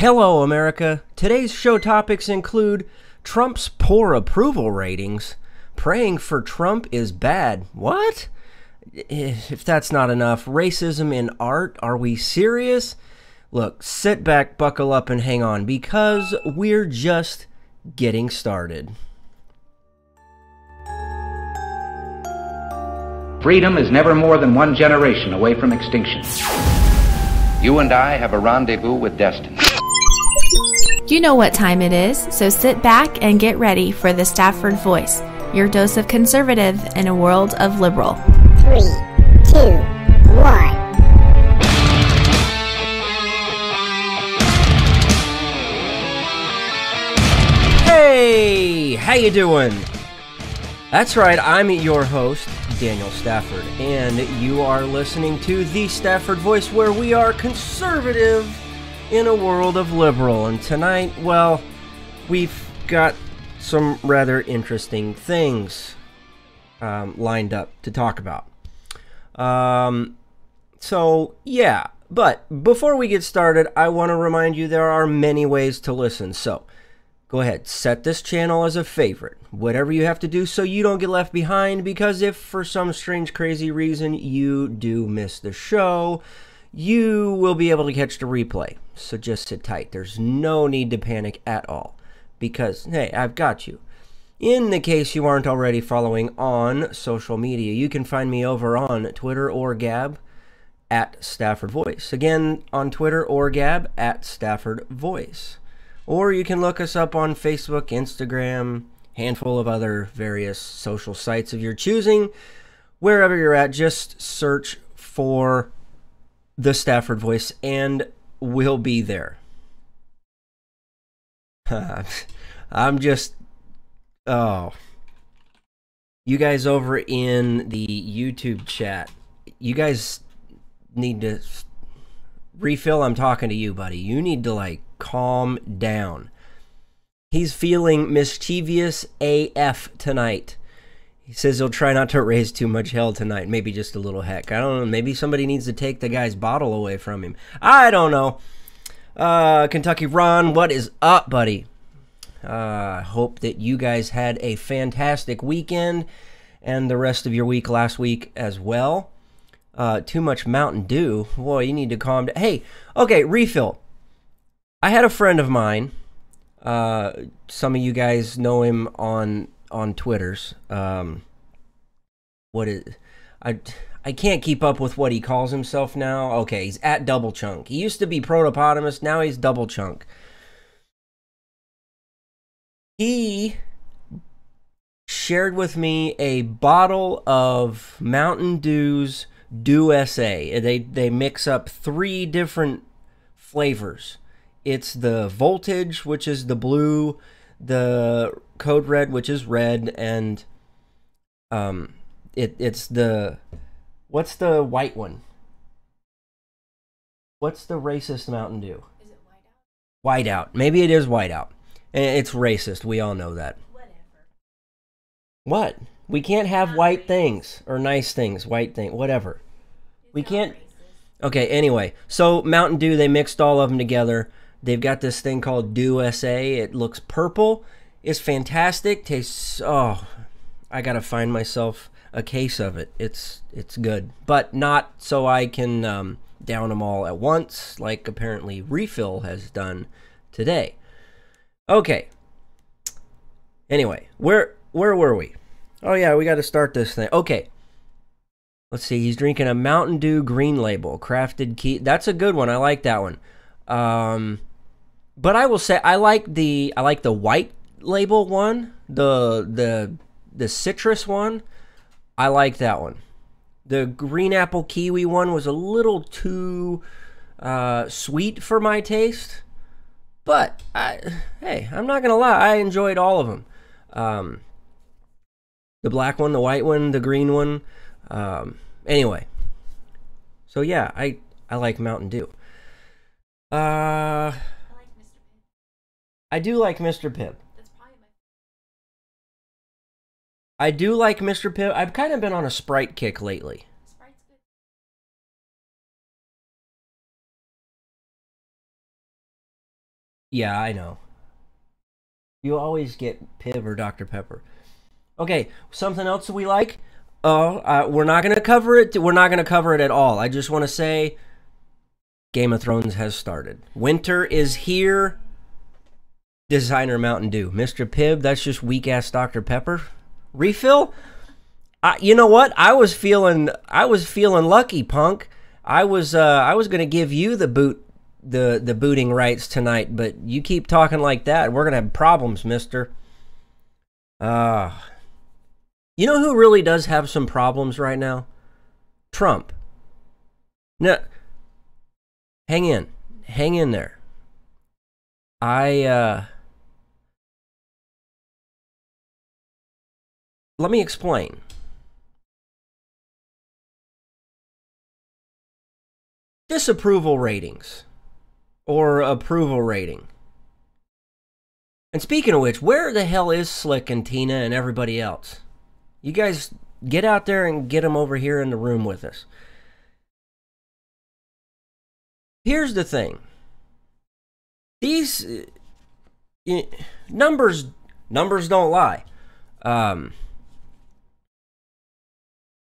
Hello, America. Today's show topics include Trump's poor approval ratings, praying for Trump is bad. What? If that's not enough, racism in art, are we serious? Look, sit back, buckle up, and hang on, because we're just getting started. Freedom is never more than one generation away from extinction. You and I have a rendezvous with destiny. You know what time it is, so sit back and get ready for the Stafford Voice, your dose of conservative in a world of liberal. 3, 2, 1. Hey, how you doing? That's right, I'm your host, Daniel Stafford, and you are listening to the Stafford Voice, where we are conservative in a world of liberal. And tonight, well, we've got some rather interesting things lined up to talk about. So, yeah, but before we get started, I want to remind you there are many ways to listen, so go ahead, set this channel as a favorite, whatever you have to do so you don't get left behind, because if for some strange, crazy reason you do miss the show, you will be able to catch the replay. So just sit tight. There's no need to panic at all, because, hey, I've got you. In the case you aren't already following on social media, you can find me over on Twitter or Gab at Stafford Voice. Again, on Twitter or Gab at Stafford Voice. Or you can look us up on Facebook, Instagram, handful of other various social sites of your choosing. Wherever you're at, just search for the Stafford Voice and we'll be there. I'm just... Oh. You guys over in the YouTube chat, you guys need to... Refill, I'm talking to you, buddy. You need to, like, calm down. He's feeling mischievous AF tonight. He says he'll try not to raise too much hell tonight. Maybe just a little heck. I don't know. Maybe somebody needs to take the guy's bottle away from him. I don't know. Kentucky Ron, what is up, buddy? Hope that you guys had a fantastic weekend and the rest of your week last week as well. Too much Mountain Dew. Boy, you need to calm down. Hey, okay, Refill. I had a friend of mine. Some of you guys know him on Twitters. What is... I can't keep up with what he calls himself now. Okay, he's at Double Chunk. He used to be Protopotamus, now he's Double Chunk. He shared with me a bottle of Mountain Dew's Dew SA. They mix up 3 different flavors. It's the Voltage, which is the blue, the Code Red, which is red, and it's the... What's the white one? What's the racist Mountain Dew? Is it Whiteout? Whiteout. Maybe it is Whiteout. It's racist. We all know that. Whatever. What? We can't have white things or nice things. White thing, whatever. We can't. Okay, anyway. So Mountain Dew, they mixed all of them together. They've got this thing called Dew SA. It looks purple. It's fantastic. Tastes, oh, I gotta find myself a case of it. It's good, but not so I can down them all at once, like apparently Refill has done today. Okay. Anyway, where were we? Oh yeah, we got to start this thing. Okay. Let's see. He's drinking a Mountain Dew Green Label crafted key. That's a good one. I like that one. But I will say I like the white label one, the citrus one. I like that one. The green apple kiwi one was a little too sweet for my taste. But, hey, I'm not going to lie. I enjoyed all of them. The black one, the white one, the green one. Anyway. So, yeah, I like Mountain Dew. I like Mr. Pibb. I do like Mr. Pibb. That's probably my... I do like Mr. Pibb. I've kind of been on a Sprite kick lately. Sprite's good. Yeah, I know. You always get Pibb or Dr. Pepper. Okay, something else that we like? Oh, we're not going to cover it. We're not going to cover it at all. I just want to say Game of Thrones has started. Winter is here. Designer Mountain Dew. Mr. Pibb, that's just weak-ass Dr. Pepper. Refill? You know what? I was feeling lucky, punk. I was going to give you the booting rights tonight, but you keep talking like that, we're going to have problems, mister. You know who really does have some problems right now? Trump. No, hang in there. Let me explain. Disapproval ratings or approval rating. And speaking of which, where the hell is Slick and Tina and everybody else? You guys get out there and get them over here in the room with us. Here's the thing. These numbers don't lie.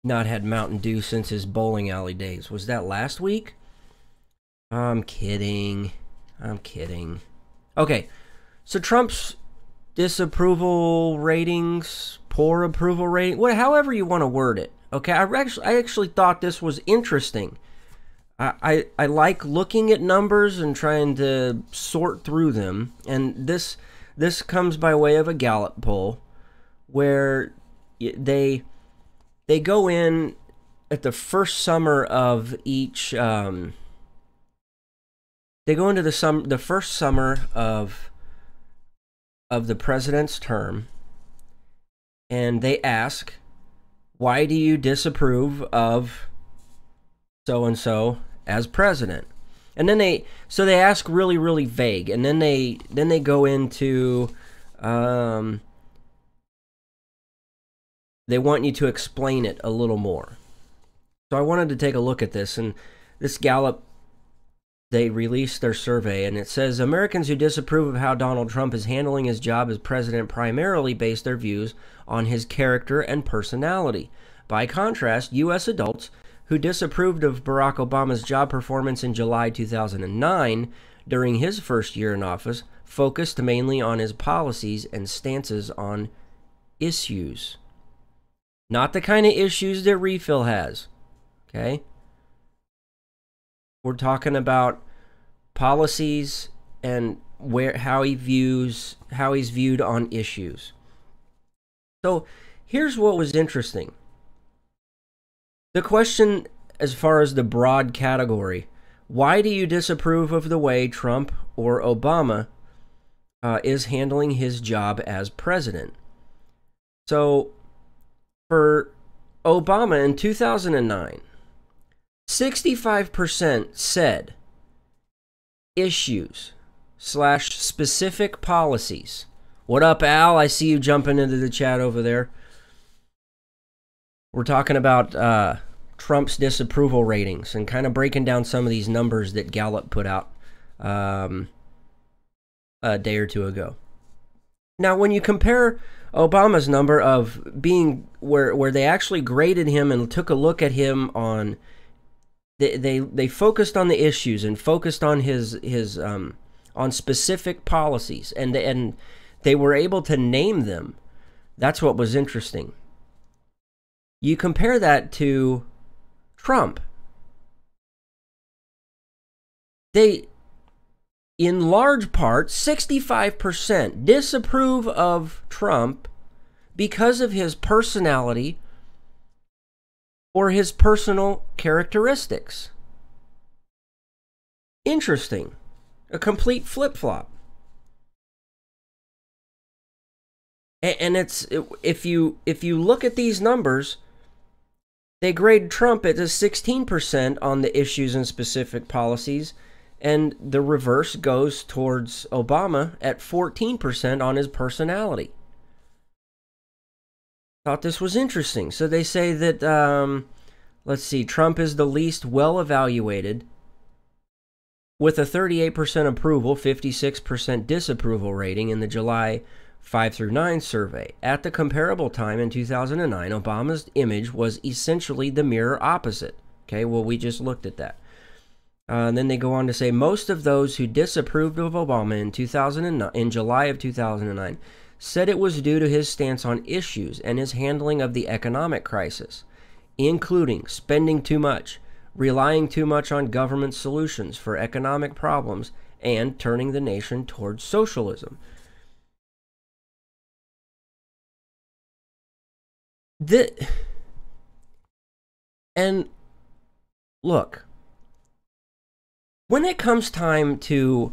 Not had Mountain Dew since his bowling alley days. Was that last week? I'm kidding. Okay, so Trump's disapproval ratings, poor approval rating, however you want to word it. Okay, I actually thought this was interesting. I like looking at numbers and trying to sort through them, and this comes by way of a Gallup poll where they go in at the first summer of each. They go into the first summer of the president's term, and they ask, why do you disapprove of so-and-so as president? And then they ask really, really vague, and then they go into, they want you to explain it a little more. So I wanted to take a look at this, and this Gallup, they released their survey, and it says Americans who disapprove of how Donald Trump is handling his job as president primarily base their views on his character and personality. By contrast, U.S. adults who disapproved of Barack Obama's job performance in July 2009 during his first year in office focused mainly on his policies and stances on issues. Not the kind of issues that Refill has. Okay? We're talking about policies and how he's viewed on issues. So here's what was interesting. The question, as far as the broad category, why do you disapprove of the way Trump or Obama is handling his job as president? So for Obama in 2009, 65% said issues / specific policies. What up, Al? I see you jumping into the chat over there. We're talking about Trump's disapproval ratings and kind of breaking down some of these numbers that Gallup put out a day or two ago. Now, when you compare Obama's number of being where they actually graded him and took a look at him on, they focused on the issues and focused on his on specific policies, and they were able to name them. That's what was interesting. You compare that to Trump. They, in large part, 65% disapprove of Trump because of his personality or his personal characteristics. Interesting. A complete flip-flop. And if you look at these numbers, they grade Trump at a 16% on the issues and specific policies, and the reverse goes towards Obama at 14% on his personality. Thought this was interesting. So they say that, let's see, Trump is the least well-evaluated with a 38% approval, 56% disapproval rating in the July 5 through 9 survey. At the comparable time in 2009, Obama's image was essentially the mirror opposite. Okay, well, we just looked at that. And then they go on to say most of those who disapproved of Obama in July of 2009 said it was due to his stance on issues and his handling of the economic crisis, including spending too much, relying too much on government solutions for economic problems, and turning the nation towards socialism. And look, when it comes time to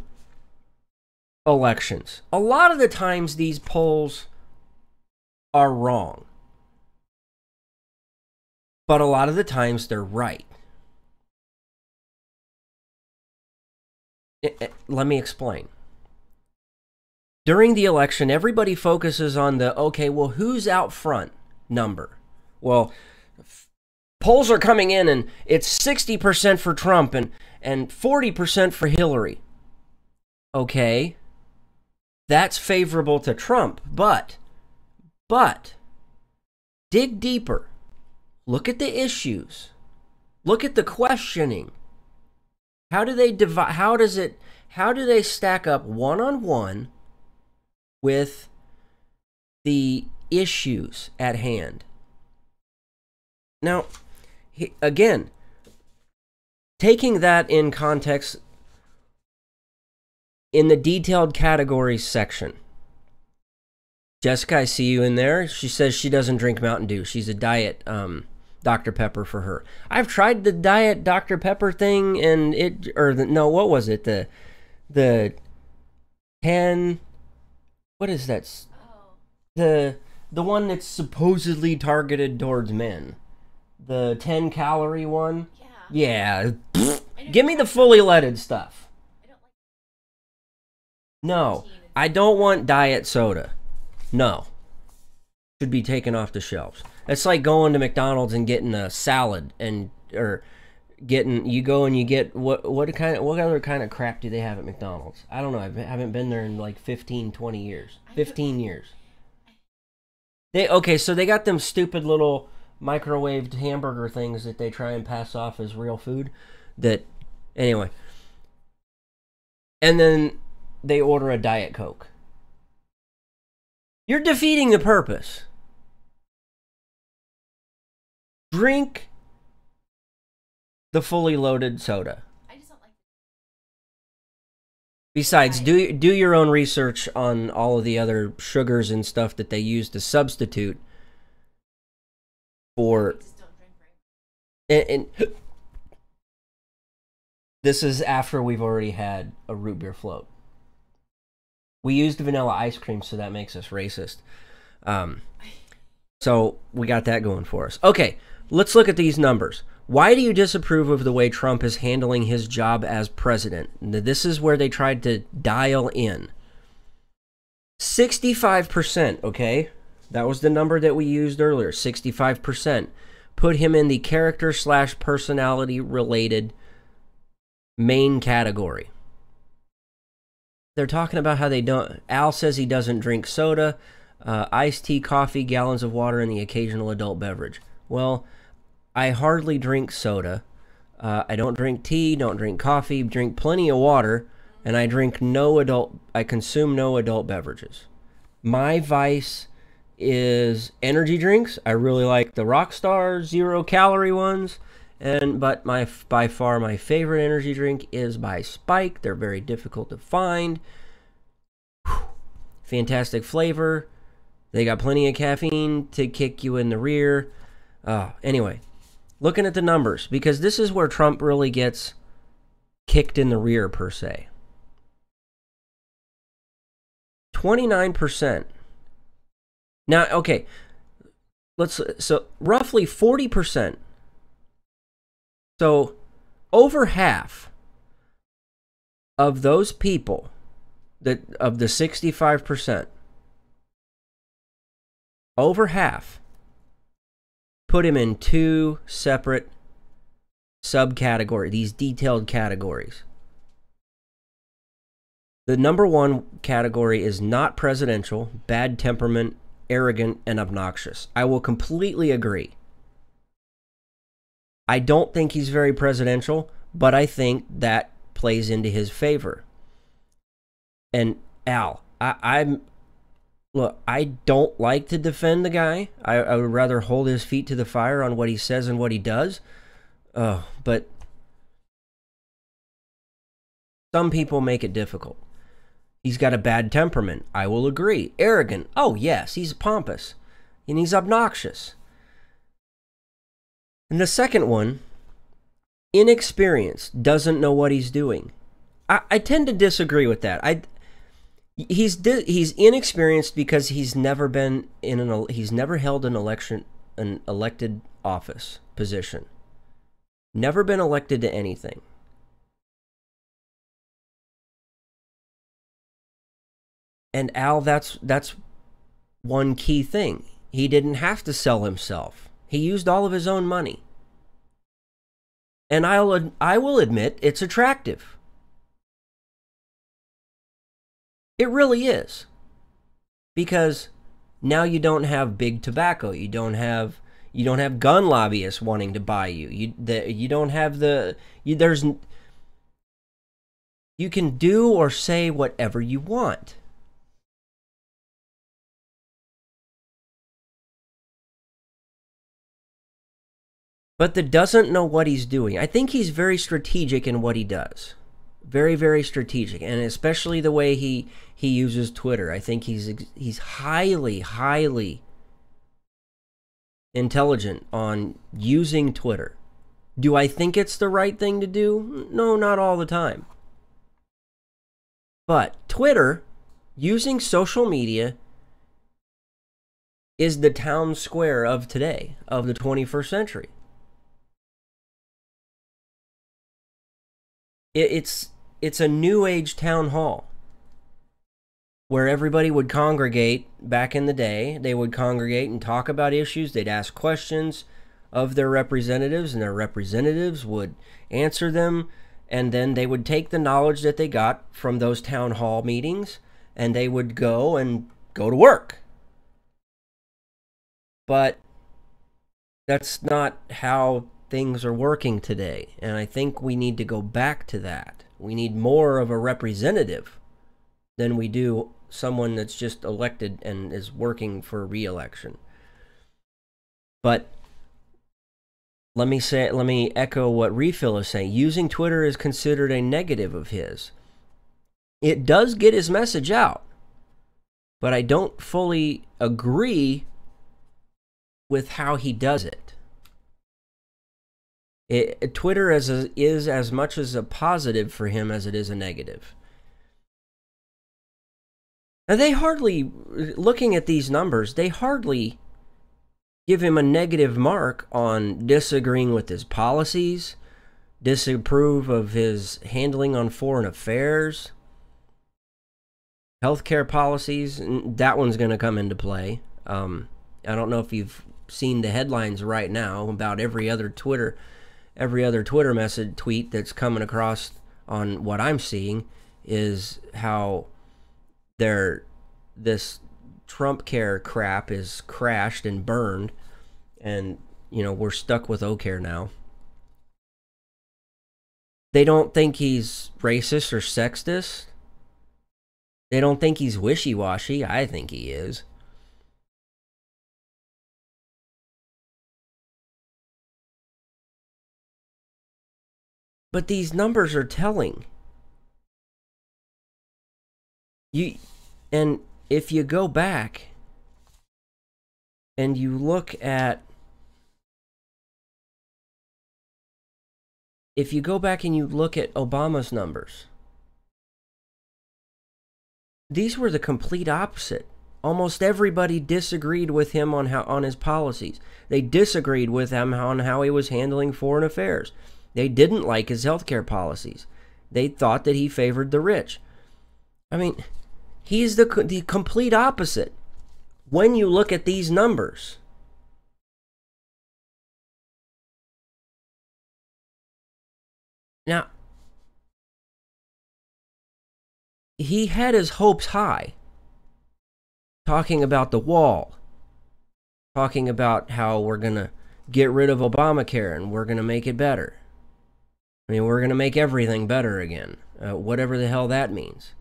elections, a lot of the times these polls are wrong, but a lot of the times they're right. Let me explain. During the election, everybody focuses on the, okay, well, who's out front number? Well, polls are coming in and it's 60% for Trump and 40% for Hillary. Okay, that's favorable to Trump, but dig deeper. Look at the issues. Look at the questioning. How do they divide? How do they stack up one-on-one with the issues at hand? Now, again, taking that in context in the detailed categories section. Jessica, I see you in there. She says she doesn't drink Mountain Dew. She's a diet Dr. Pepper for her. I've tried the diet Dr. Pepper thing, and what was it? The 10, what is that? The one that's supposedly targeted towards men. The 10-calorie one? Yeah. Give me the fully leaded stuff. No, I don't want diet soda. No. Should be taken off the shelves. It's like going to McDonald's and getting a salad what other kind of crap do they have at McDonald's? I don't know. I haven't been there in like 15, 20 years. 15 years. So they got them stupid little microwaved hamburger things that they try and pass off as real food. Anyway. And then they order a Diet Coke. You're defeating the purpose. Drink the fully loaded soda. I just don't like it. Besides, do your own research on all of the other sugars and stuff that they use to substitute for. I just don't drink very much. And this is after we've already had a root beer float. We used vanilla ice cream, so that makes us racist. So we got that going for us. Okay, let's look at these numbers. Why do you disapprove of the way Trump is handling his job as president? This is where they tried to dial in. 65%, okay? That was the number that we used earlier. 65%. Put him in the character/personality related main category. They're talking about how they don't. Al says he doesn't drink soda, iced tea, coffee, gallons of water, and the occasional adult beverage. Well, I hardly drink soda. I don't drink tea, don't drink coffee, drink plenty of water, and I consume no adult beverages. My vice is energy drinks. I really like the Rockstar 0-calorie ones. But by far my favorite energy drink is by Spike. They're very difficult to find. Whew. Fantastic flavor. They got plenty of caffeine to kick you in the rear. Anyway, looking at the numbers, because this is where Trump really gets kicked in the rear, per se. 29%. Now, okay, so roughly 40%. So, over half of those people, of the 65%, over half put him in two separate subcategories, these detailed categories. The number one category is not presidential, bad temperament, arrogant, and obnoxious. I will completely agree. I don't think he's very presidential, but I think that plays into his favor. And Al, look, I don't like to defend the guy. I would rather hold his feet to the fire on what he says and what he does. But some people make it difficult. He's got a bad temperament. I will agree. Arrogant. Oh, yes, he's pompous. And he's obnoxious. And the second one, inexperienced, doesn't know what he's doing. I tend to disagree with that. He's inexperienced because he's never been he's never held an elected office position. Never been elected to anything. And Al, that's one key thing. He didn't have to sell himself. He used all of his own money. And I will admit it's attractive. It really is. Because now you don't have big tobacco. You don't have gun lobbyists wanting to buy you. You don't have you can do or say whatever you want. But that doesn't know what he's doing. I think he's very strategic in what he does. Very, very strategic. And especially the way he uses Twitter. I think he's highly, highly intelligent on using Twitter. Do I think it's the right thing to do? No, not all the time. But Twitter, using social media, is the town square of today, of the 21st century. It's a new age town hall where everybody would congregate. Back in the day, they would congregate and talk about issues. They'd ask questions of their representatives, and their representatives would answer them, and then they would take the knowledge that they got from those town hall meetings, and they would go to work. But that's not how things are working today, and I think we need to go back to that. We need more of a representative than we do someone that's just elected and is working for re-election. But let me echo what Refill is saying. Using Twitter is considered a negative of his. It does get his message out, but I don't fully agree with how he does it. Twitter is as much as a positive for him as it is a negative. And they hardly, looking at these numbers, they hardly give him a negative mark on disagreeing with his policies, disapprove of his handling on foreign affairs, healthcare policies. That one's going to come into play. I don't know if you've seen the headlines right now about every other Twitter message tweet that's coming across on what I'm seeing is how this Trump care crap is crashed and burned, and we're stuck with O-Care now. They don't think he's racist or sexist. They don't think he's wishy-washy. I think he is. But these numbers are telling. And if you go back and you look at Obama's numbers, these were the complete opposite. Almost everybody disagreed with him on his policies. They disagreed with him on how he was handling foreign affairs. They didn't like his healthcare policies. They thought that he favored the rich. I mean, he's the complete opposite when you look at these numbers. Now, he had his hopes high, talking about the wall, talking about how we're going to get rid of Obamacare and we're going to make it better. I mean, we're going to make everything better again, whatever the hell that means.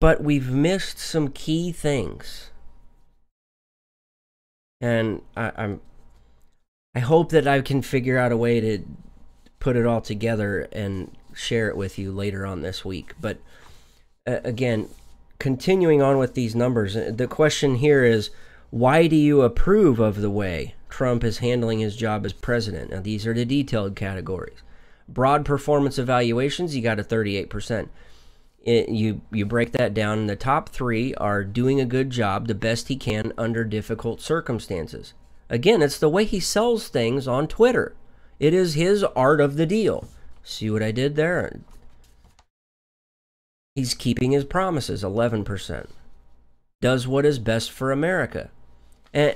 But we've missed some key things. And I hope that I can figure out a way to put it all together and share it with you later on this week. But again, continuing on with these numbers, the question here is, why do you approve of the way Trump is handling his job as president? Now, these are the detailed categories. Broad performance evaluations, you got a 38%. You break that down, and the top three are doing a good job, the best he can under difficult circumstances. Again, it's the way he sells things on Twitter. It is his art of the deal. See what I did there? He's keeping his promises, 11%. Does what is best for America. And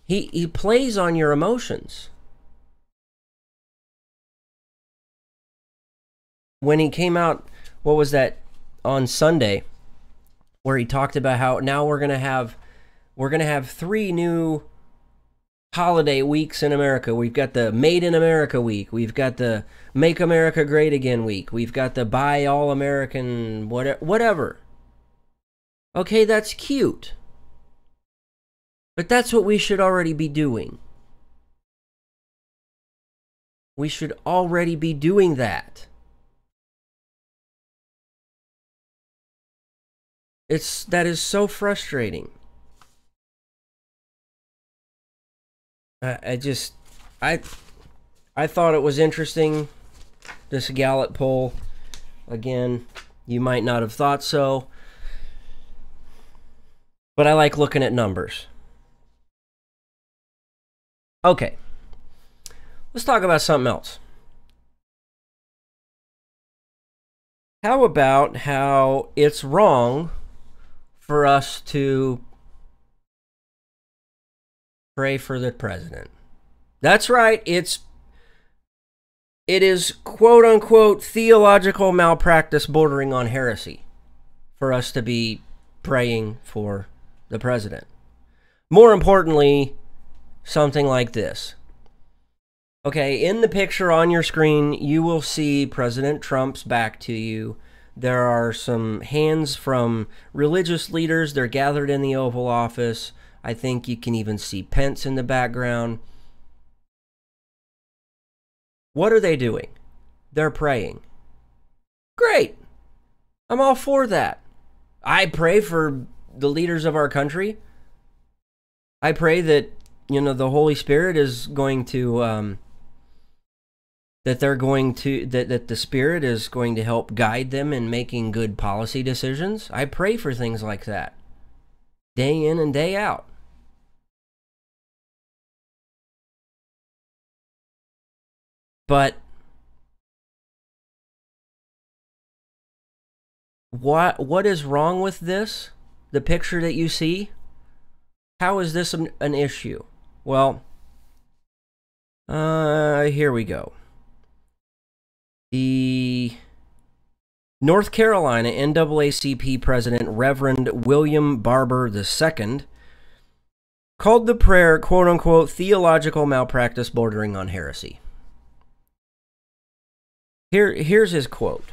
he plays on your emotions. When he came out, what was that, on Sunday, where he talked about how now we're gonna have 3 new holiday weeks in America. We've got the Made in America week. We've got the Make America Great Again week. We've got the Buy All American whatever. Okay, that's cute. But that's what we should already be doing. We should already be doing that. That is so frustrating. I thought it was interesting, this Gallup poll. Again, you might not have thought so, but I like looking at numbers. Okay, let's talk about something else. How about how it's wrong for us to pray for the president? That's right, it is quote-unquote theological malpractice bordering on heresy for us to be praying for the president. More importantly, something like this. Okay, in the picture on your screen, you will see President Trump's back to you. There are some hands from religious leaders. They're gathered in the Oval Office. I think you can even see Pence in the background. What are they doing? They're praying. Great. I'm all for that. I pray for the leaders of our country. I pray that, the Holy Spirit is going to, that the Spirit is going to help guide them in making good policy decisions. I pray for things like that, day in and day out. But what is wrong with this? The picture that you see? How is this an issue? Well, here we go. The North Carolina NAACP President Reverend William Barber II called the prayer, quote-unquote, theological malpractice bordering on heresy. Here's his quote.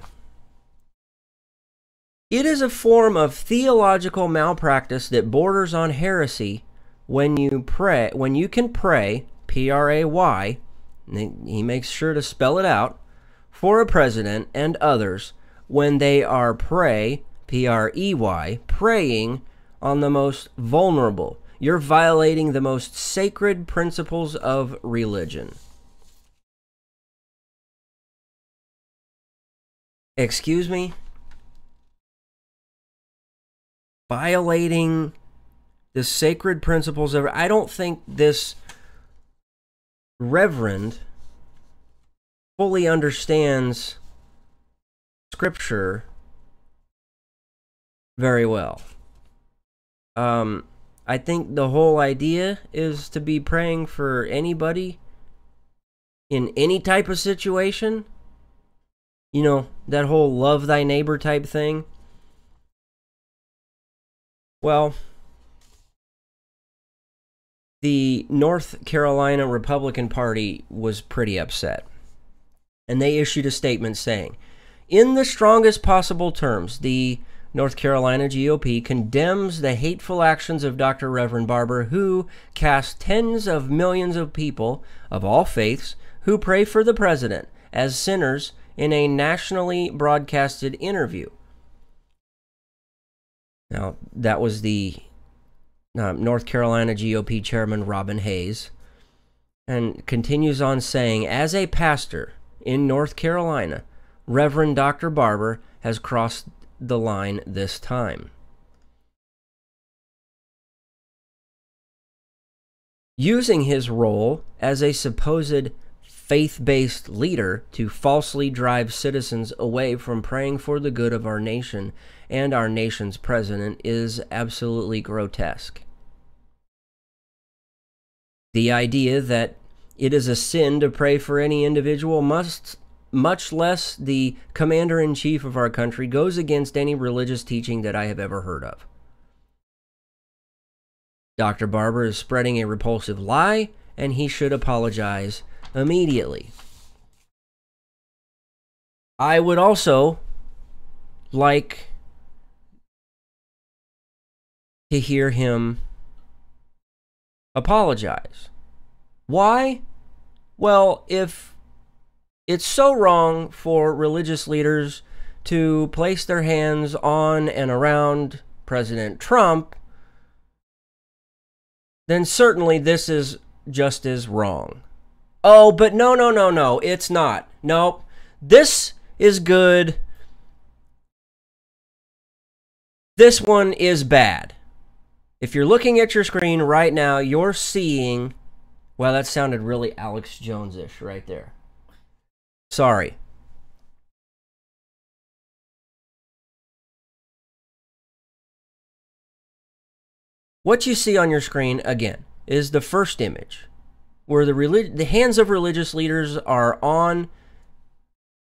It is a form of theological malpractice that borders on heresy when you can pray, P-R-A-Y, he makes sure to spell it out, for a president and others when they are P-R-E-Y, preying on the most vulnerable. You're violating the most sacred principles of religion. Excuse me? Violating the sacred principles of... I don't think this reverend fully understands Scripture very well. I think the whole idea is to be praying for anybody in any type of situation, you know, that whole love thy neighbor type thing, well, the North Carolina Republican Party was pretty upset. And they issued a statement saying, in the strongest possible terms, the North Carolina GOP condemns the hateful actions of Dr. Reverend Barber, who cast tens of millions of people of all faiths who pray for the president as sinners in a nationally broadcasted interview. Now, that was the North Carolina GOP chairman, Robin Hayes, and continues on saying, as a pastor in North Carolina, Reverend Dr. Barber has crossed the line this time. Using his role as a supposed faith-based leader to falsely drive citizens away from praying for the good of our nation and our nation's president is absolutely grotesque. The idea that it is a sin to pray for any individual, much less the commander-in-chief of our country, goes against any religious teaching that I have ever heard of. Dr. Barber is spreading a repulsive lie, and he should apologize immediately. I would also like to hear him apologize. Why? Well, if it's so wrong for religious leaders to place their hands on and around President Trump, then certainly this is just as wrong. Oh, but no, it's not. Nope. This is good. This one is bad. If you're looking at your screen right now, you're seeing... Well, that sounded really Alex Jones-ish right there. Sorry. What you see on your screen, again, is the first image, where the hands of religious leaders are on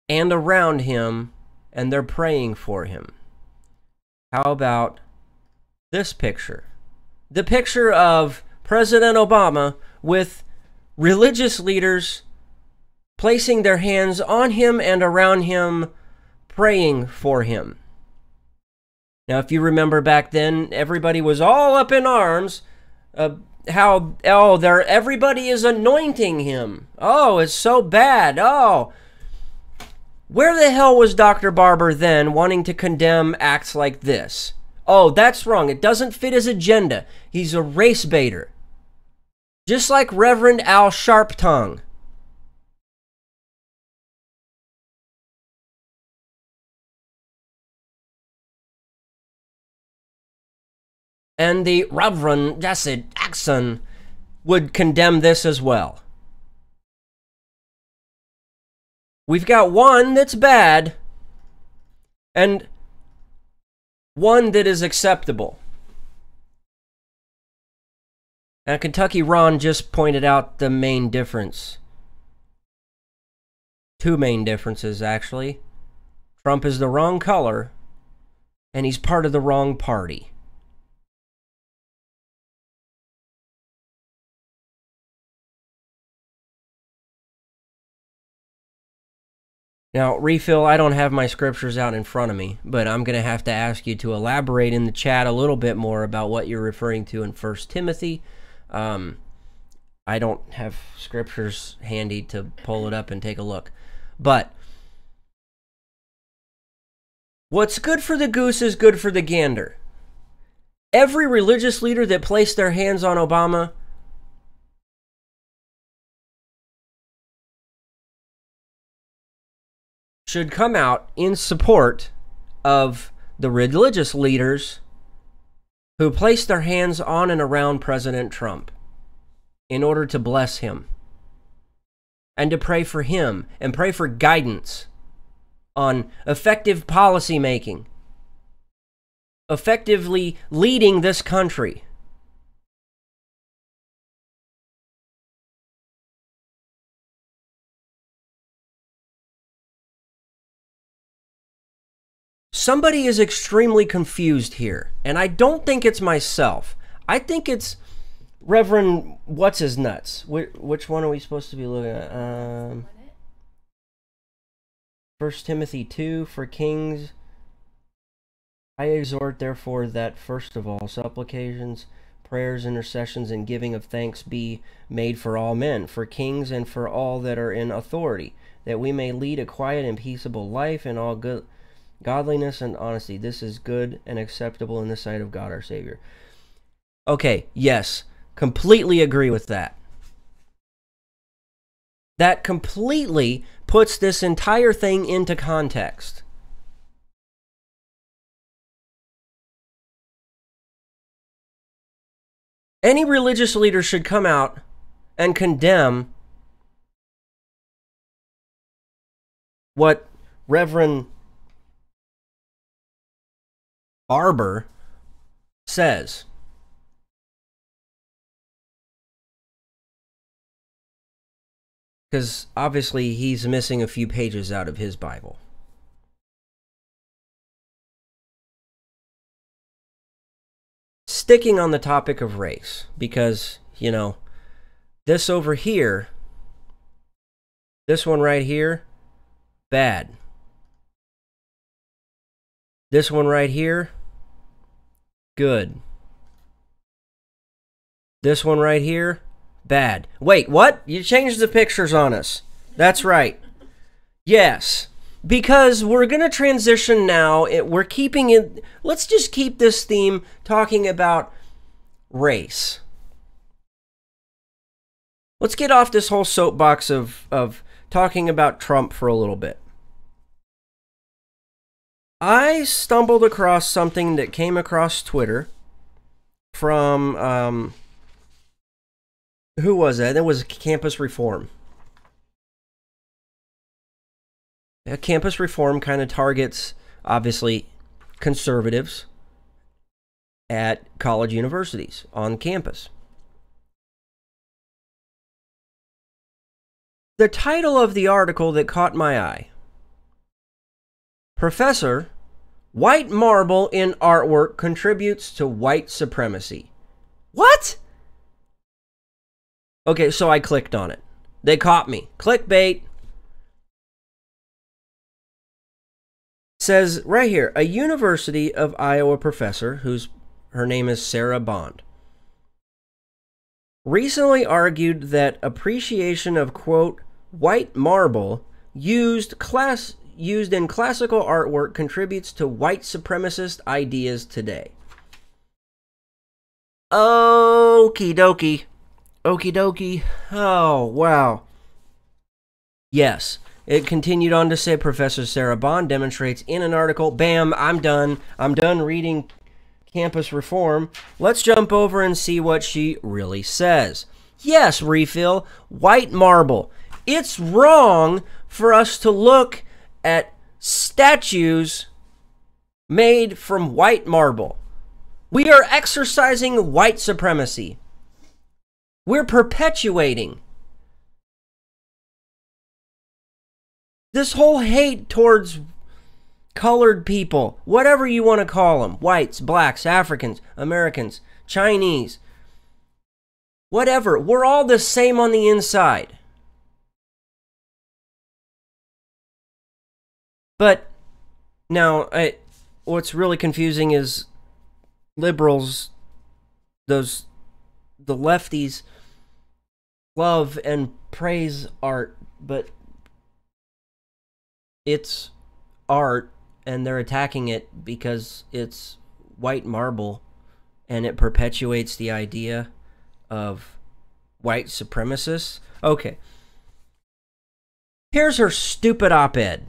and around him, and they're praying for him. How about this picture? The picture of President Obama with religious leaders placing their hands on him and around him, praying for him. Now, if you remember back then, everybody was all up in arms. Everybody is anointing him. Oh, it's so bad. Oh, where the hell was Dr. Barber then wanting to condemn acts like this? Oh, that's wrong. It doesn't fit his agenda. He's a race baiter. Just like Reverend Al Sharptongue. And the Reverend Jesse Jackson would condemn this as well. We've got one that's bad and one that is acceptable. And Kentucky Ron just pointed out the main difference. Two main differences, actually. Trump is the wrong color, and he's part of the wrong party. Now, Refill, I don't have my scriptures out in front of me, but I'm going to have to ask you to elaborate in the chat a little bit more about what you're referring to in 1 Timothy. I don't have scriptures handy to pull it up and take a look. But what's good for the goose is good for the gander. Every religious leader that placed their hands on Obama should come out in support of the religious leaders who placed their hands on and around President Trump in order to bless him and to pray for him and pray for guidance on effective policy making, effectively leading this country. somebody is extremely confused here, and I don't think it's myself. I think it's Reverend What's-His-Nuts. Which one are we supposed to be looking at? 1 Timothy 2, for kings, I exhort therefore that first of all supplications, prayers, intercessions, and giving of thanks be made for all men, for kings and for all that are in authority, that we may lead a quiet and peaceable life in all godliness and honesty. This is good and acceptable in the sight of God our Savior. Okay, yes, completely agree with that. That completely puts this entire thing into context. Any religious leader should come out and condemn what Reverend Barber says. Because obviously he's missing a few pages out of his Bible. Sticking on the topic of race, because, you know, this over here, this one right here, bad. This one right here, good. This one right here, bad. Wait, what? You changed the pictures on us. That's right. Yes. Because we're going to transition now. We're keeping it. Let's just keep this theme talking about race. Let's get off this whole soapbox of talking about Trump for a little bit. I stumbled across something that came across Twitter from, who was that? That was Campus Reform. Campus Reform kind of targets, obviously, conservatives at college universities on campus. The title of the article that caught my eye: Professor, white marble in artwork contributes to white supremacy. What? Okay, so I clicked on it. They caught me. Clickbait. Says right here, a University of Iowa professor, her name is Sarah Bond, recently argued that appreciation of, quote, white marble used in classical artwork contributes to white supremacist ideas today. Okie dokie. Okie dokie. Oh, wow. Yes. It continued on to say, Professor Sarah Bond demonstrates in an article, bam, I'm done. I'm done reading Campus Reform. Let's jump over and see what she really says. Yes, refill, white marble. It's wrong for us to look at statues made from white marble. We are exercising white supremacy. We're perpetuating this whole hate towards colored people, whatever you want to call them, whites, blacks, Africans, Americans, Chinese, whatever. We're all the same on the inside. But now, what's really confusing is liberals, the lefties, love and praise art, but it's art, and they're attacking it because it's white marble, and it perpetuates the idea of white supremacists. Okay. Here's her stupid op-ed.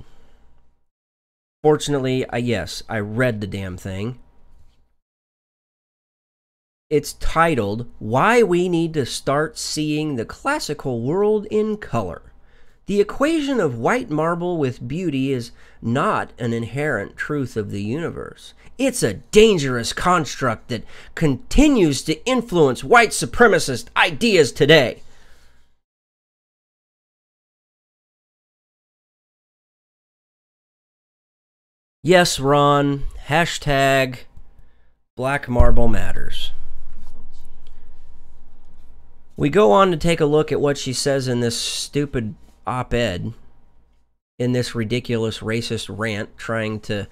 Fortunately, yes, I read the damn thing. It's titled, Why We Need to Start Seeing the Classical World in Color. The equation of white marble with beauty is not an inherent truth of the universe. It's a dangerous construct that continues to influence white supremacist ideas today. Yes, Ron. Hashtag Black Marble Matters. We go on to take a look at what she says in this stupid op-ed, in this ridiculous racist rant, trying to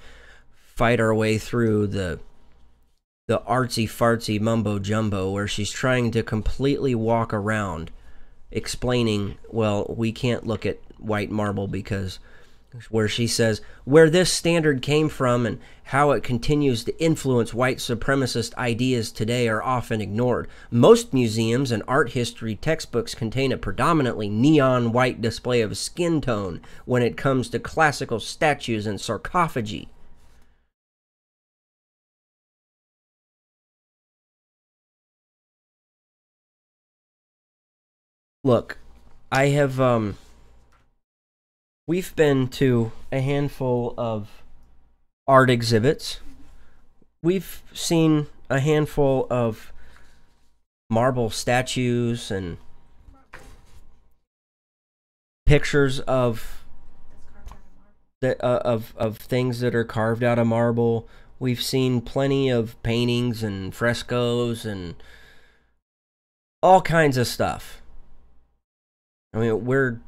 fight our way through the artsy-fartsy mumbo-jumbo, where she's trying to completely walk around explaining, well, we can't look at white marble because, where she says, where this standard came from and how it continues to influence white supremacist ideas today are often ignored. Most museums and art history textbooks contain a predominantly neon white display of skin tone when it comes to classical statues and sarcophagi. Look, I have, we've been to a handful of art exhibits. We've seen a handful of marble statues and pictures of things that are carved out of marble. We've seen plenty of paintings and frescoes and all kinds of stuff. I mean, we're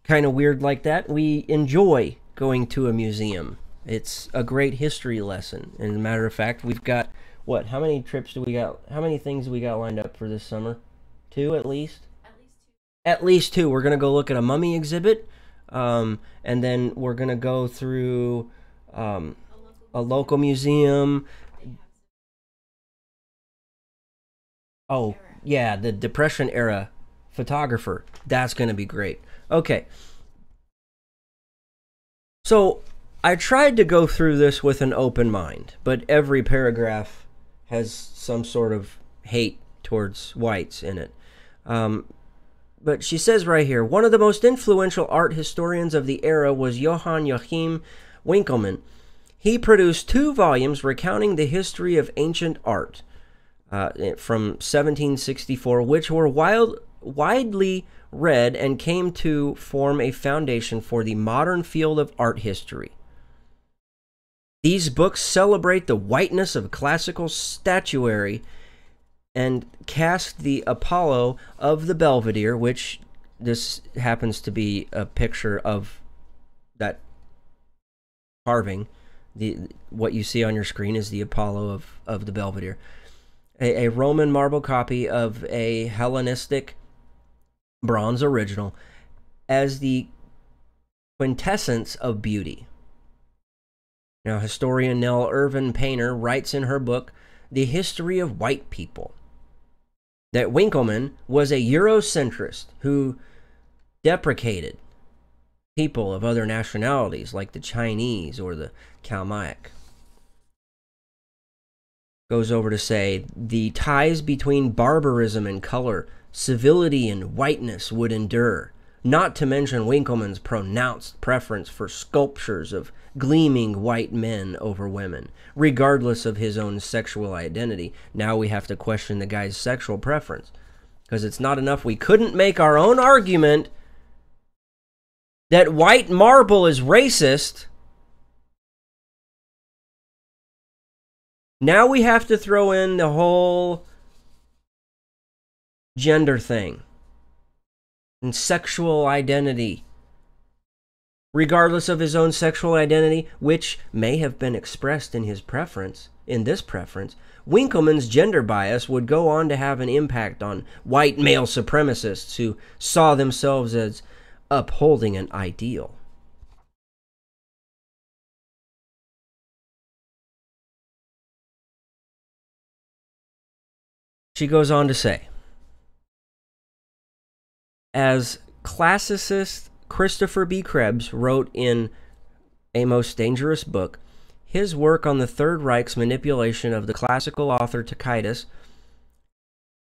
kind of weird like that. We enjoy going to a museum. It's a great history lesson. And as a matter of fact, we've got, what, how many trips do we got, how many things do we got lined up for this summer? 2 at least? At least 2. We're going to go look at a mummy exhibit, and then we're going to go through a local museum. Oh, yeah, the Depression era photographer. That's going to be great. Okay. So, I tried to go through this with an open mind, but every paragraph has some sort of hate towards whites in it. But she says right here, one of the most influential art historians of the era was Johann Joachim Winckelmann. He produced 2 volumes recounting the history of ancient art from 1764, which were widely read and came to form a foundation for the modern field of art history. These books celebrate the whiteness of classical statuary and cast the Apollo of the Belvedere, which this happens to be a picture of that carving. What you see on your screen is the Apollo of the Belvedere. A Roman marble copy of a Hellenistic bronze original as the quintessence of beauty. Now, historian Nell Irvin Painter writes in her book, The History of White People, that Winckelmann was a Eurocentrist who deprecated people of other nationalities like the Chinese or the Kalmaic. Goes over to say, the ties between barbarism and color, civility and whiteness would endure, not to mention Winckelmann's pronounced preference for sculptures of gleaming white men over women, regardless of his own sexual identity. Now we have to question the guy's sexual preference, because it's not enough we couldn't make our own argument that white marble is racist. Now we have to throw in the whole gender thing and sexual identity. Regardless of his own sexual identity, which may have been expressed in his preference, in this preference, Winckelmann's gender bias would go on to have an impact on white male supremacists who saw themselves as upholding an ideal. She goes on to say, as classicist Christopher B. Krebs wrote in A Most Dangerous Book, his work on the Third Reich's manipulation of the classical author Tacitus,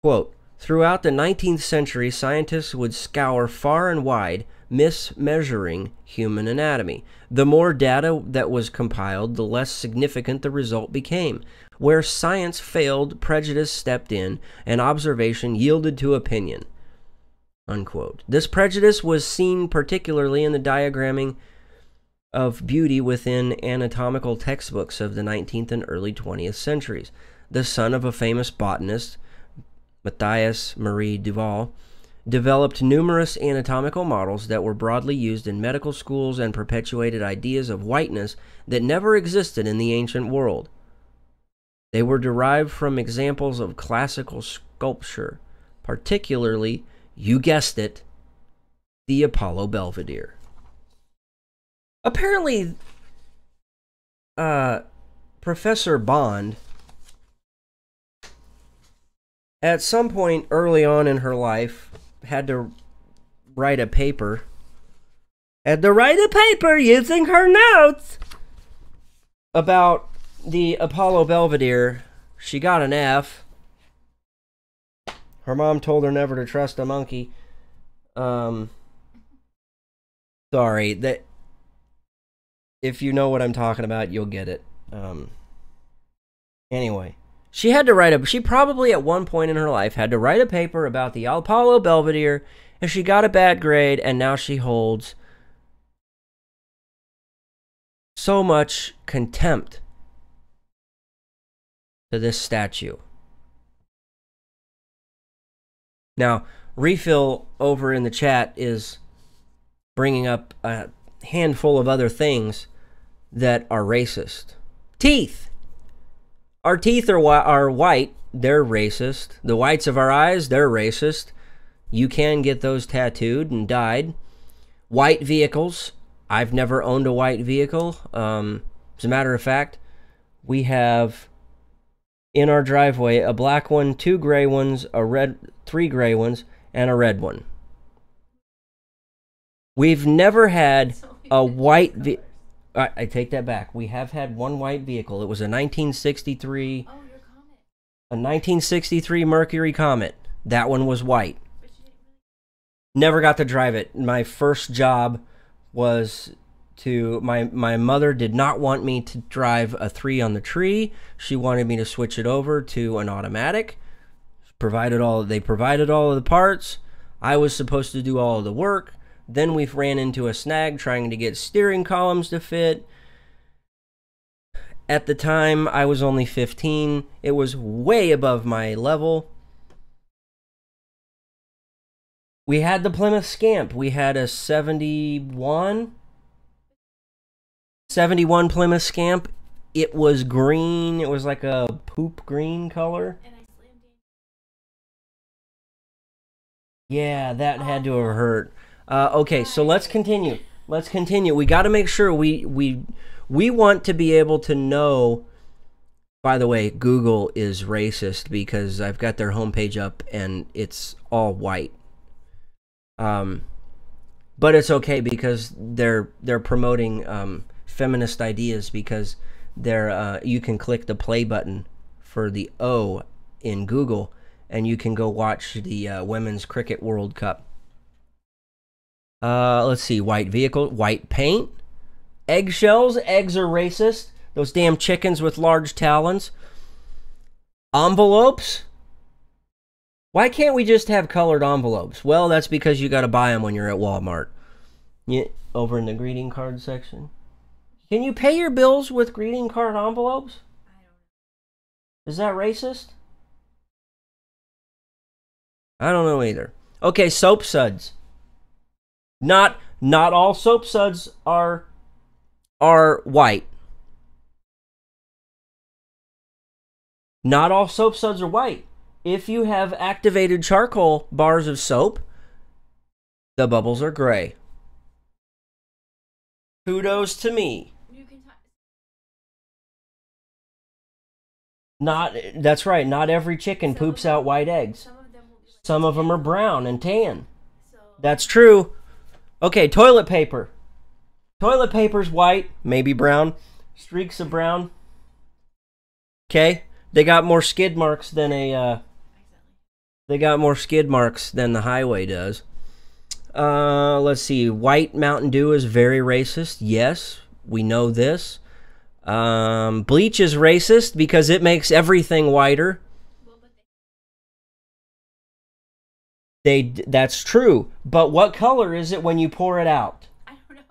quote, throughout the 19th century, scientists would scour far and wide, mismeasuring human anatomy. The more data that was compiled, the less significant the result became. Where science failed, prejudice stepped in, and observation yielded to opinion. Unquote. This prejudice was seen particularly in the diagramming of beauty within anatomical textbooks of the 19th and early 20th centuries. The son of a famous botanist, Matthias Marie Duval, developed numerous anatomical models that were broadly used in medical schools and perpetuated ideas of whiteness that never existed in the ancient world. They were derived from examples of classical sculpture, particularly, you guessed it, the Apollo Belvedere. Apparently, Professor Bond, at some point early on in her life, had to write a paper. Using her notes about the Apollo Belvedere. She got an F. Her mom told her never to trust a monkey. Sorry, that if you know what I'm talking about, you'll get it. Anyway, she had to write she probably at one point in her life had to write a paper about the Apollo Belvedere, and she got a bad grade, and now she holds so much contempt to this statue. Now, Refill over in the chat is bringing up a handful of other things that are racist. Teeth. Our teeth are white. They're racist. The whites of our eyes, they're racist. You can get those tattooed and dyed. White vehicles. I've never owned a white vehicle. As a matter of fact, we have in our driveway a black one, 2 gray ones, a red, 3 gray ones, and a red one. We've never had a white vehicle. I take that back. We have had one white vehicle. It was a 1963. Oh, your Comet. A 1963 Mercury Comet. That one was white. Never got to drive it. My first job was to my mother did not want me to drive a 3 on the tree. She wanted me to switch it over to an automatic. They provided all of the parts. I was supposed to do all of the work. Then we ran into a snag trying to get steering columns to fit. At the time, I was only 15. It was way above my level. We had the Plymouth Scamp. We had a 71 Plymouth Scamp. It was green. It was like a poop green color. Yeah, that had to have hurt. Okay, so let's continue. We got to make sure we want to be able to know. By the way, Google is racist because I've got their homepage up and it's all white. But it's okay because they're promoting feminist ideas because you can click the play button for the O in Google and you can go watch the Women's Cricket World Cup. Let's see, white vehicle, white paint, eggshells, eggs are racist, those damn chickens with large talons, envelopes, why can't we just have colored envelopes? Well, that's because you gotta buy them when you're at Walmart. Yeah, over in the greeting card section. Can you pay your bills with greeting card envelopes? I don't know. Is that racist? I don't know either. Okay, soap suds. Not all soap suds are white. Not all soap suds are white. If you have activated charcoal bars of soap, the bubbles are gray. Kudos to me. That's right, not every chicken poops out white eggs. Some of them are brown and tan. That's true. Okay, toilet paper. Toilet paper's white, maybe brown. Streaks of brown. Okay, they got more skid marks than the highway does. Let's see. White Mountain Dew is very racist. Yes, we know this. Bleach is racist because it makes everything whiter. That's true. But what color is it when you pour it out? I don't know.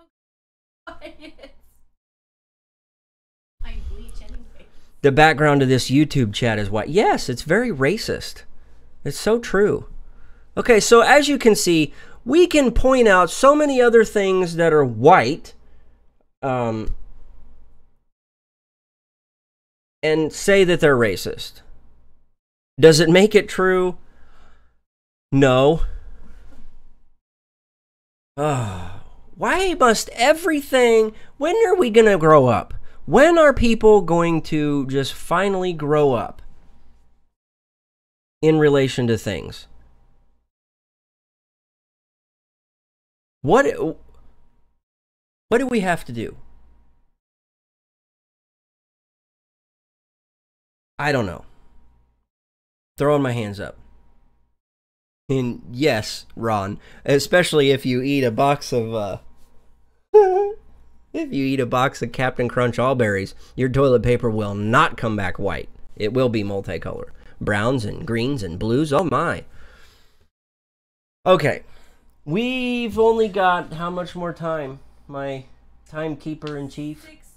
the background of this YouTube chat is white. Yes, it's very racist. It's so true. Okay, so as you can see, we can point out so many other things that are white, and say that they're racist. Does it make it true? No. Why must everything... When are we going to grow up? When are people going to just finally grow up in relation to things? What do we have to do? I don't know. Throwing my hands up. And yes, Ron, especially if you eat a box of if you eat a box of Captain Crunch All-Berries, your toilet paper will not come back white. It will be multicolor. Browns and greens and blues. Oh my. Okay. We've only got how much more time? My timekeeper in chief? 6.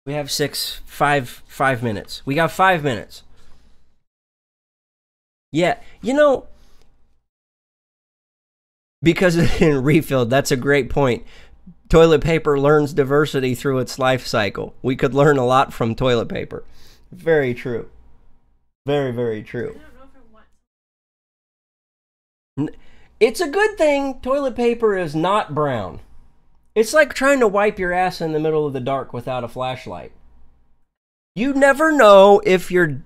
We have 5 minutes. We got 5 minutes. Yeah, you know, because in refilled, that's a great point. Toilet paper learns diversity through its life cycle. We could learn a lot from toilet paper. Very true. Very, very true. I don't know if I want. It's a good thing toilet paper is not brown. It's like trying to wipe your ass in the middle of the dark without a flashlight. You never know if you're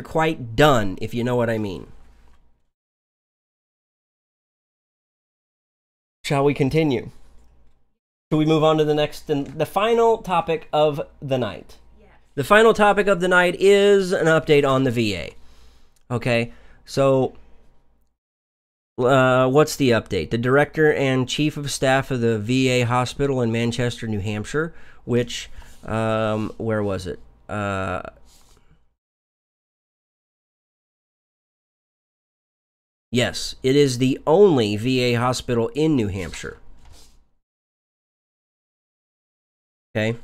quite done, if you know what I mean. Shall we continue? Shall we move on to the final topic of the night? Yes. The final topic of the night is an update on the VA. Okay, so what's the update? The director and chief of staff of the VA hospital in Manchester, New Hampshire, which, where was it? Yes, it is the only VA hospital in New Hampshire. Okay,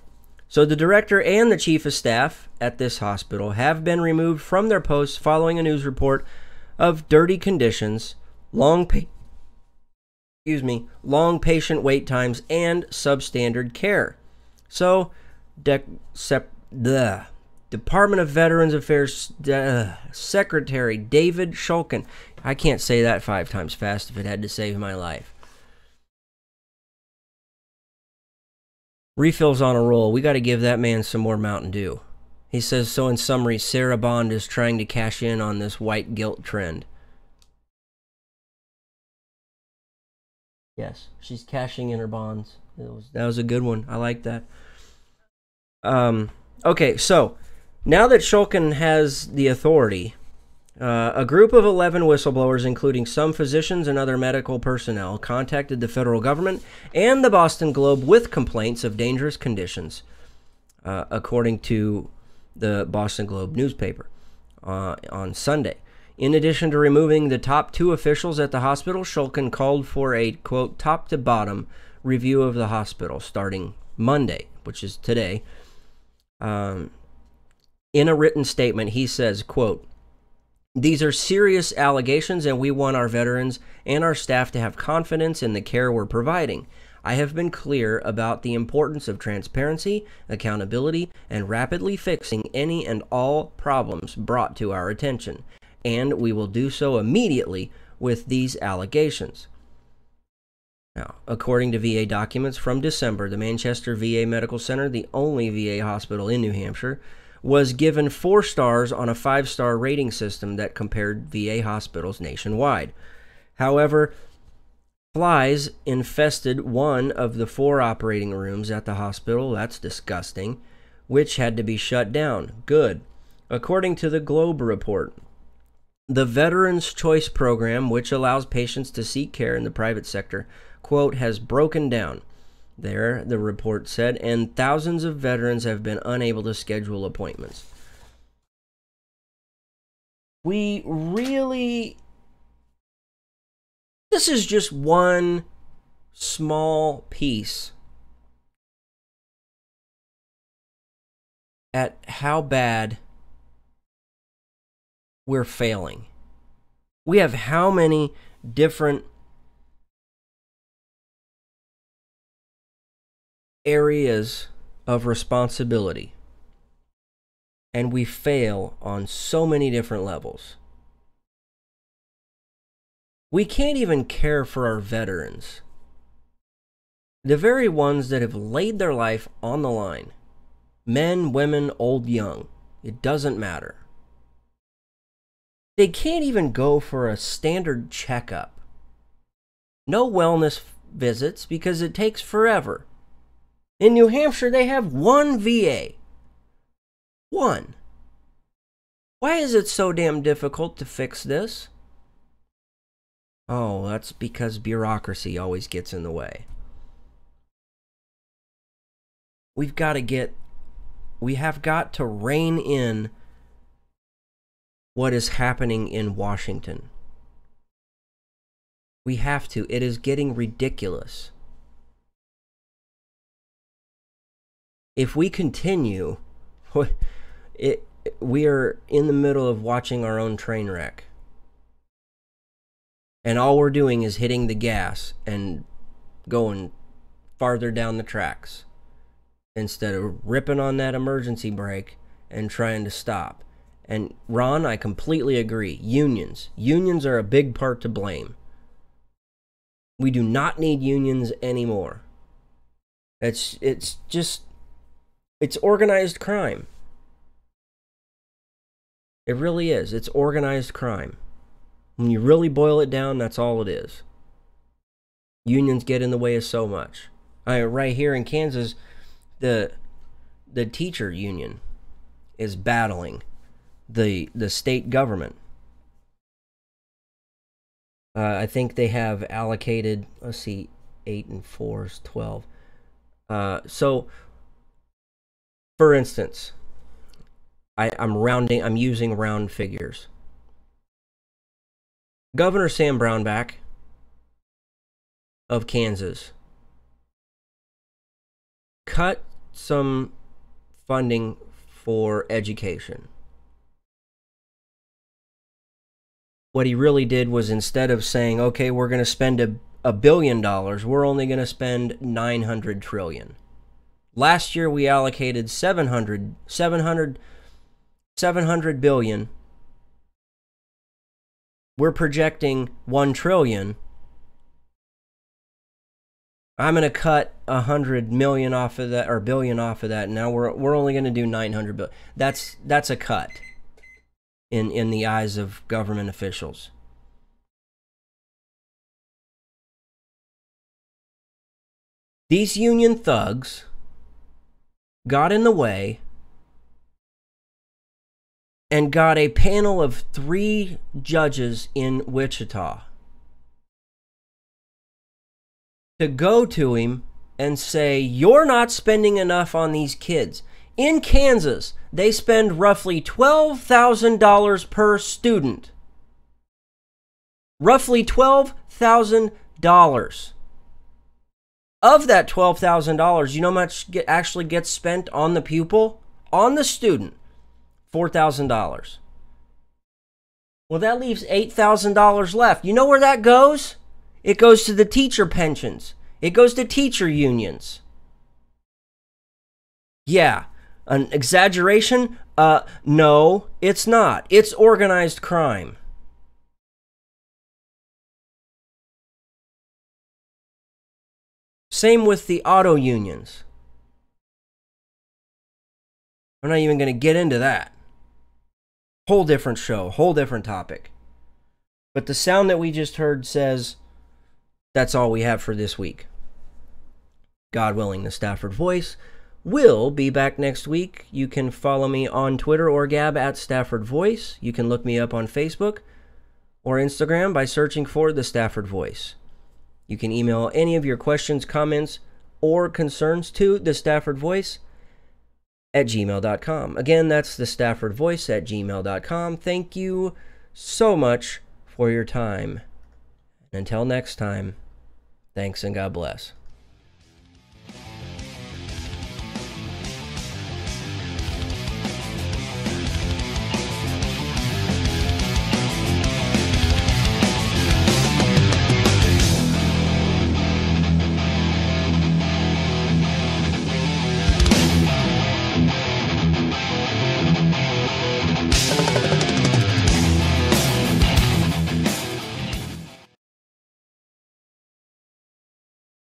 so the director and the chief of staff at this hospital have been removed from their posts following a news report of dirty conditions, long patient wait times, and substandard care. So, the Department of Veterans Affairs Secretary David Shulkin. I can't say that 5 times fast if it had to save my life. Refill's on a roll. We got to give that man some more Mountain Dew. He says, so in summary, Sarah Bond is trying to cash in on this white guilt trend. Yes, she's cashing in her bonds. That was a good one. I like that. Okay, so now that Shulkin has the authority, a group of 11 whistleblowers, including some physicians and other medical personnel, contacted the federal government and the Boston Globe with complaints of dangerous conditions, according to the Boston Globe newspaper on Sunday. In addition to removing the top 2 officials at the hospital, Shulkin called for a, quote, top-to-bottom review of the hospital starting Monday, which is today. In a written statement, he says, quote, these are serious allegations, and we want our veterans and our staff to have confidence in the care we're providing. I have been clear about the importance of transparency, accountability, and rapidly fixing any and all problems brought to our attention, and we will do so immediately with these allegations. Now, according to VA documents from December, the Manchester VA Medical Center, the only VA hospital in New Hampshire, was given 4 stars on a 5-star rating system that compared VA hospitals nationwide. However, flies infested one of the 4 operating rooms at the hospital. That's disgusting, which had to be shut down. Good. According to the Globe report, the Veterans Choice Program, which allows patients to seek care in the private sector, quote, has broken down. There, the report said, and thousands of veterans have been unable to schedule appointments. We really... This is just one small piece at how bad we're failing. We have how many different areas of responsibility, and we fail on so many different levels. We can't even care for our veterans, the very ones that have laid their life on the line. Men, women, old, young, it doesn't matter. They can't even go for a standard checkup. No wellness visits because it takes forever. In New Hampshire, they have one VA. One. Why is it so damn difficult to fix this? Oh, that's because bureaucracy always gets in the way. We have got to rein in what is happening in Washington. We have to. It is getting ridiculous. If we continue, we are in the middle of watching our own train wreck. And all we're doing is hitting the gas and going farther down the tracks instead of ripping on that emergency brake and trying to stop. And Ron, I completely agree. Unions are a big part to blame. We do not need unions anymore. It's organized crime. It really is. It's organized crime. When you really boil it down, that's all it is. Unions get in the way of so much. Right here in Kansas, the teacher union is battling the state government. I think they have allocated, let's see, 8 and 4 is 12. So, for instance, I'm using round figures. Governor Sam Brownback of Kansas cut some funding for education. What he really did was, instead of saying, okay, we're going to spend $1 billion, we're only going to spend $900 trillion. Last year we allocated 700 billion. We're projecting $1 trillion. I'm going to cut 100 million off of that, or billion off of that. Now we're only going to do 900 billion. That's a cut in the eyes of government officials. These union thugs got in the way and got a panel of 3 judges in Wichita to go to him and say, you're not spending enough on these kids. In Kansas, they spend roughly $12,000 per student. Roughly $12,000. Of that $12,000, you know how much actually gets spent on the pupil? On the student. $4,000. Well, that leaves $8,000 left. You know where that goes? It goes to the teacher pensions. It goes to teacher unions. Yeah, an exaggeration? No, it's not. It's organized crime. Same with the auto unions. We're not even going to get into that. Whole different show, whole different topic. But the sound that we just heard says that's all we have for this week. God willing, the Stafford Voice will be back next week. You can follow me on Twitter or Gab at Stafford Voice. You can look me up on Facebook or Instagram by searching for the Stafford Voice. You can email any of your questions, comments, or concerns to the Stafford Voice at gmail.com. Again, that's the Stafford Voice at gmail.com. Thank you so much for your time. And until next time, thanks and God bless.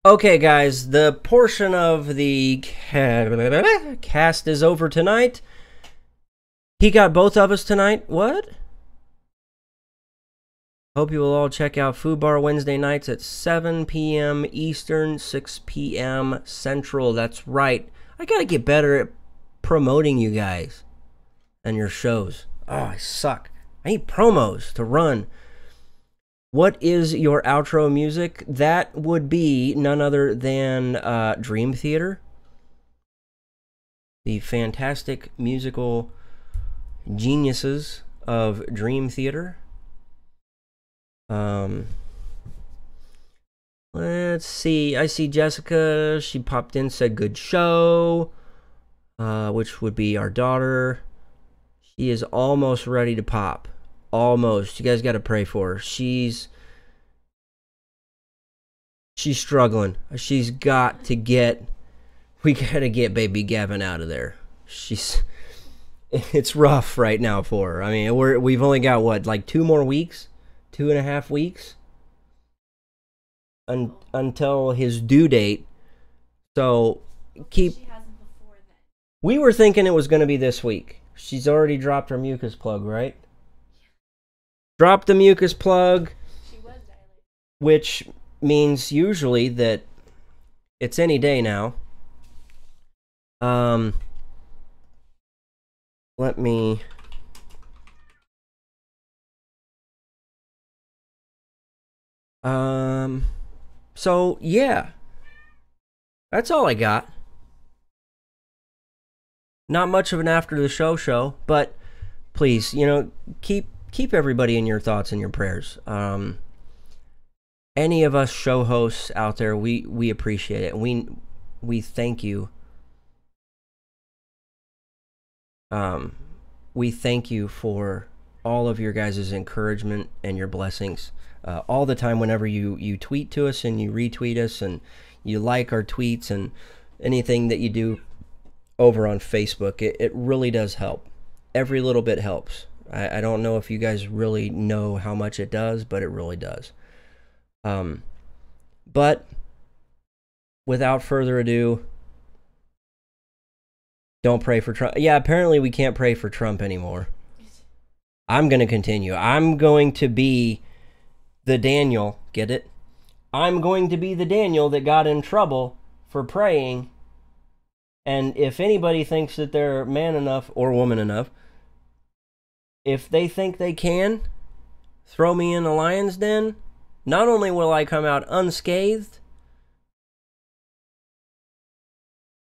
Okay, guys, the portion of the cast is over tonight. He got both of us tonight. What? Hope you will all check out Food Bar Wednesday nights at 7 p.m. Eastern, 6 p.m. Central. That's right. I gotta get better at promoting you guys and your shows. Oh, I suck. I need promos to run. What is your outro music? That would be none other than Dream Theater. The fantastic musical geniuses of Dream Theater. Let's see. I see Jessica. She popped in, said good show. Which would be our daughter. She is almost ready to pop. Almost. You guys got to pray for her. She's struggling. She's got to get. We got to get baby Gavin out of there. It's rough right now for her. I mean, we've only got what, like 2 more weeks, 2.5 weeks until his due date. So we were thinking it was going to be this week. She's already dropped her mucus plug, right? Dropped the mucus plug, which means usually that it's any day now. Let me so yeah, that's all I got. Not much of an after the show, but please, you know, keep everybody in your thoughts and your prayers. Any of us show hosts out there, we appreciate it. We thank you. We thank you for all of your guys' encouragement and your blessings all the time whenever you tweet to us and you retweet us and you like our tweets and anything that you do over on Facebook. It really does help. Every little bit helps. I don't know if you guys really know how much it does, but it really does. But without further ado, don't pray for Trump. Yeah, apparently we can't pray for Trump anymore. I'm going to continue. I'm going to be the Daniel. Get it? I'm going to be the Daniel that got in trouble for praying. And if anybody thinks that they're man enough or woman enough, if they think they can throw me in a lion's den, not only will I come out unscathed,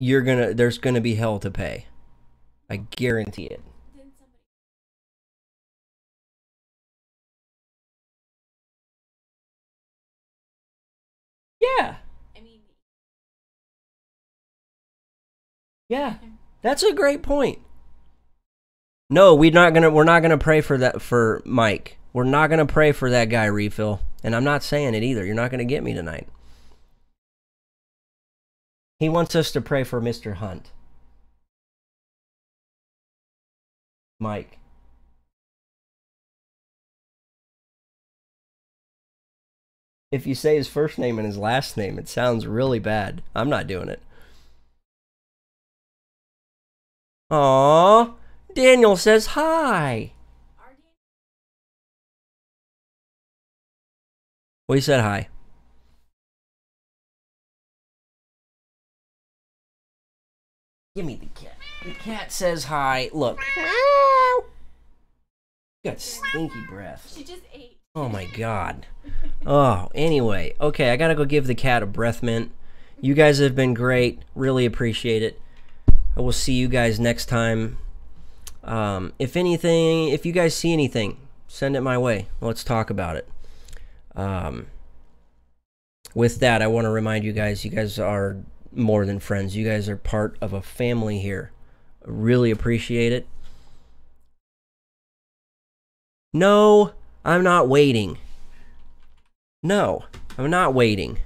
there's gonna be hell to pay. I guarantee it. Yeah. Yeah. That's a great point. No, we're not gonna pray for that for Mike. We're not gonna pray for that guy, Refill. And I'm not saying it either. You're not gonna get me tonight. He wants us to pray for Mr. Hunt. Mike. If you say his first name and his last name, it sounds really bad. I'm not doing it. Aww. Daniel says hi. We said hi. Give me the cat. The cat says hi. Look. You got stinky breath. She just ate. Oh my god. Oh, anyway. Okay, I gotta go give the cat a breath mint. You guys have been great. Really appreciate it. I will see you guys next time. If you guys see anything, send it my way. Let's talk about it. With that, I want to remind you guys are more than friends. You guys are part of a family here. I really appreciate it. No, I'm not waiting. No, I'm not waiting.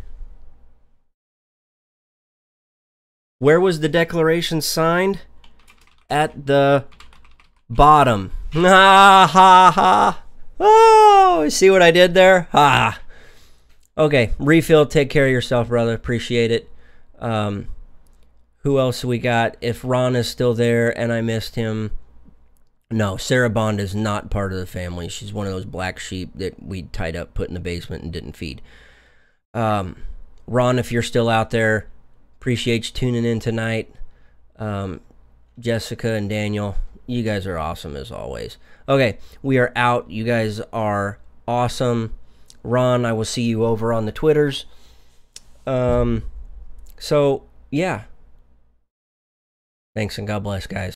Where was the declaration signed? At the bottom. Ha ha ha. Oh, see what I did there? Ha. Okay, Refill, take care of yourself, brother. Appreciate it. Who else we got? If Ron is still there and I missed him, no, Sarah Bond is not part of the family. She's one of those black sheep that we tied up, put in the basement, and didn't feed. Ron, if you're still out there, appreciate you tuning in tonight. Jessica and Daniel, you guys are awesome as always. Okay, we are out. You guys are awesome. Ron, I will see you over on the Twitters. So, yeah. Thanks and God bless, guys.